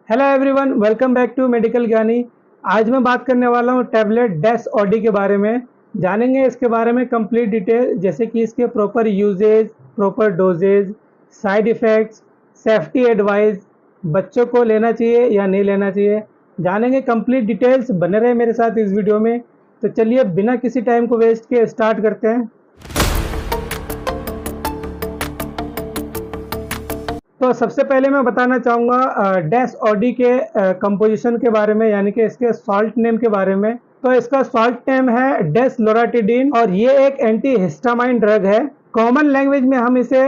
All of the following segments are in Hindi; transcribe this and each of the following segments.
Hello everyone, welcome back to medical Gyani. आज मैं बात करने वाला हूँ टैबलेट डेस ओडी के बारे में। जानेंगे इसके बारे में कंप्लीट डिटेल, जैसे कि इसके proper uses, proper doses, side effects, safety advice, बच्चों को लेना चाहिए या नहीं लेना चाहिए। जानेंगे कंप्लीट डिटेल्स। बने रहे मेरे साथ इस वीडियो में। तो चलिए बिना किसी टाइम को वेस्ट किए स्टार्ट करते हैं। तो सबसे पहले मैं बताना चाहूँगा डेस ओडी के कंपोजिशन के बारे में, यानी कि इसके सॉल्ट नेम के बारे में। तो इसका सॉल्ट नेम है डेस लोराटिडिन और ये एक एंटी हिस्टामाइन ड्रग है। कॉमन लैंग्वेज में हम इसे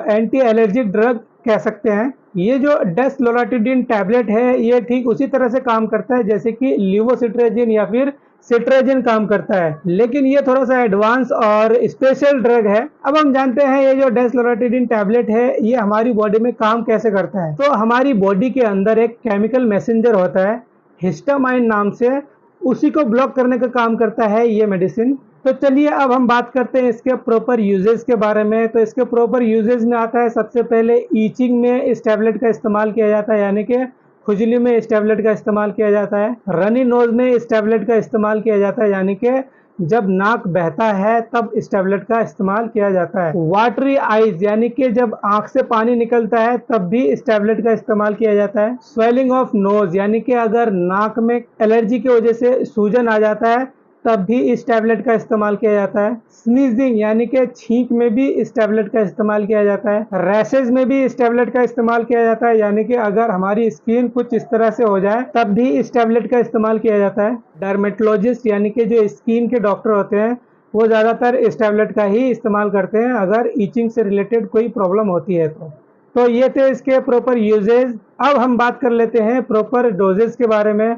एंटी एलर्जिक ड्रग कह सकते हैं। ये जो डेस लोराटिडिन टैबलेट है, ये ठीक उसी तरह से काम करता है जैसे कि लिवोसिट्रेजिन या फिर सिट्रेजिन काम करता है, लेकिन ये थोड़ा सा एडवांस और स्पेशल ड्रग है। अब हम जानते हैं ये जो डेसलोराटिडिन टैबलेट है, ये हमारी बॉडी में काम कैसे करता है। तो हमारी बॉडी के अंदर एक केमिकल मैसेंजर होता है हिस्टामाइन नाम से, उसी को ब्लॉक करने का काम करता है ये मेडिसिन। तो चलिए अब हम बात करते हैं इसके प्रॉपर यूजेस के बारे में। तो इसके प्रॉपर यूजेस में आता है, सबसे पहले ईचिंग में इस टैबलेट का इस्तेमाल किया जाता है, यानी कि खुजली में इस टैबलेट का इस्तेमाल किया जाता है। रनी नोज में इस टैबलेट का इस्तेमाल किया जाता है, यानी कि जब नाक बहता है तब इस टैबलेट का इस्तेमाल किया जाता है। वाटरी आईज, यानी कि जब आंख से पानी निकलता है तब भी इस टैबलेट का इस्तेमाल किया जाता है। स्वेलिंग ऑफ नोज, यानी कि अगर नाक में एलर्जी की वजह से सूजन आ जाता है तब भी इस टैबलेट का इस्तेमाल किया जाता है। स्नीजिंग, यानी कि छींक में भी इस टैबलेट का इस्तेमाल किया जाता है। रैशेज में भी इस टैबलेट का इस्तेमाल किया जाता है, यानी कि अगर हमारी स्किन कुछ इस तरह से हो जाए तब भी इस टैबलेट का इस्तेमाल किया जाता है। डर्मेटोलॉजिस्ट, यानी कि जो स्किन के डॉक्टर होते हैं, वो ज़्यादातर इस टैबलेट का ही इस्तेमाल करते हैं अगर ईचिंग से रिलेटेड कोई प्रॉब्लम होती है तो ये थे इसके प्रॉपर यूजेज। अब हम बात कर लेते हैं प्रॉपर डोजेज के बारे में।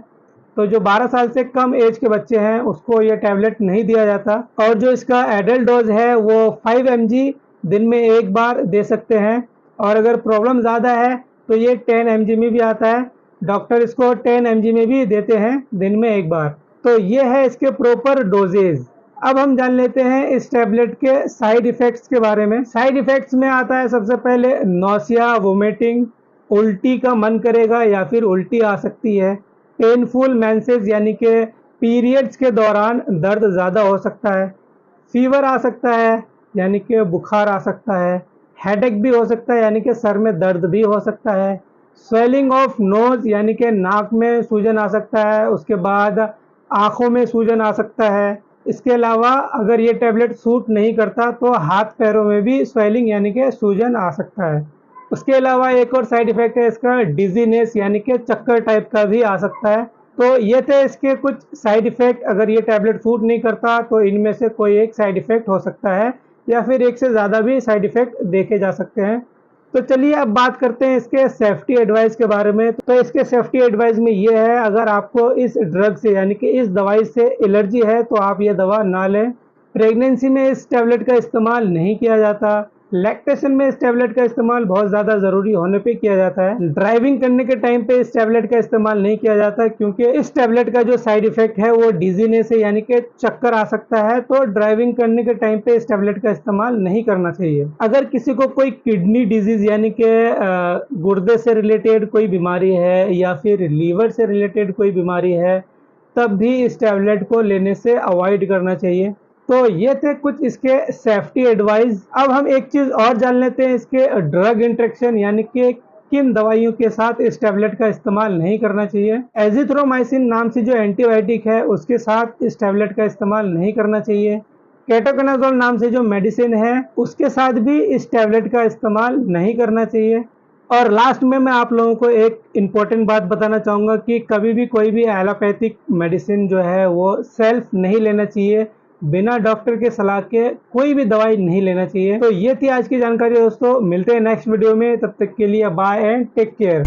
तो जो 12 साल से कम एज के बच्चे हैं उसको ये टैबलेट नहीं दिया जाता, और जो इसका एडल्ट डोज है वो 5 mg दिन में एक बार दे सकते हैं। और अगर प्रॉब्लम ज़्यादा है तो ये 10 mg में भी आता है। डॉक्टर इसको 10 mg में भी देते हैं दिन में एक बार। तो ये है इसके प्रॉपर डोजेज। अब हम जान लेते हैं इस टैबलेट के साइड इफ़ेक्ट्स के बारे में। साइड इफ़ेक्ट्स में आता है सबसे पहले नौसिया, वोमिटिंग, उल्टी का मन करेगा या फिर उल्टी आ सकती है। पेनफुल मेंसेस, यानी कि पीरियड्स के दौरान दर्द ज़्यादा हो सकता है। फीवर आ सकता है, यानी कि बुखार आ सकता है। हेडेक भी हो सकता है, यानी कि सर में दर्द भी हो सकता है। स्वेलिंग ऑफ नोज, यानी कि नाक में सूजन आ सकता है। उसके बाद आँखों में सूजन आ सकता है। इसके अलावा अगर ये टैबलेट सूट नहीं करता तो हाथ पैरों में भी स्वेलिंग यानी कि सूजन आ सकता है। उसके अलावा एक और साइड इफ़ेक्ट है इसका डिजीनेस, यानी कि चक्कर टाइप का भी आ सकता है। तो ये थे इसके कुछ साइड इफ़ेक्ट। अगर ये टैबलेट सूट नहीं करता तो इनमें से कोई एक साइड इफ़ेक्ट हो सकता है, या फिर एक से ज़्यादा भी साइड इफ़ेक्ट देखे जा सकते हैं। तो चलिए अब बात करते हैं इसके सेफ्टी एडवाइस के बारे में। तो इसके सेफ्टी एडवाइस में ये है, अगर आपको इस ड्रग से यानी कि इस दवाई से एलर्जी है तो आप ये दवा ना लें। प्रेगनेंसी में इस टैबलेट का इस्तेमाल नहीं किया जाता। लैक्टेशन में इस टैबलेट का इस्तेमाल बहुत ज़्यादा ज़रूरी होने पे किया जाता है। ड्राइविंग करने के टाइम पे इस टैबलेट का इस्तेमाल नहीं किया जाता, क्योंकि इस टैबलेट का जो साइड इफ़ेक्ट है वो डिजीनेस है, यानी कि चक्कर आ सकता है। तो ड्राइविंग करने के टाइम पे इस टैबलेट का इस्तेमाल नहीं करना चाहिए। अगर किसी को कोई किडनी डिजीज़ यानी कि गुर्दे से रिलेटेड कोई बीमारी है या फिर लीवर से रिलेटेड कोई बीमारी है, तब भी इस टैबलेट को लेने से अवॉइड करना चाहिए। तो ये थे कुछ इसके सेफ्टी एडवाइस। अब हम एक चीज़ और जान लेते हैं इसके ड्रग इंटरेक्शन, यानी कि किन दवाइयों के साथ इस टैबलेट का इस्तेमाल नहीं करना चाहिए। एजिथ्रोमाइसिन नाम से जो एंटीबायोटिक है उसके साथ इस टैबलेट का इस्तेमाल नहीं करना चाहिए। केटोकनाजोल नाम से जो मेडिसिन है उसके साथ भी इस टैबलेट का इस्तेमाल नहीं करना चाहिए। और लास्ट में मैं आप लोगों को एक इम्पॉर्टेंट बात बताना चाहूँगा कि कभी भी कोई भी एलोपैथिक मेडिसिन जो है वो सेल्फ नहीं लेना चाहिए। बिना डॉक्टर के सलाह के कोई भी दवाई नहीं लेना चाहिए। तो ये थी आज की जानकारी दोस्तों। मिलते हैं नेक्स्ट वीडियो में, तब तक के लिए बाय एंड टेक केयर।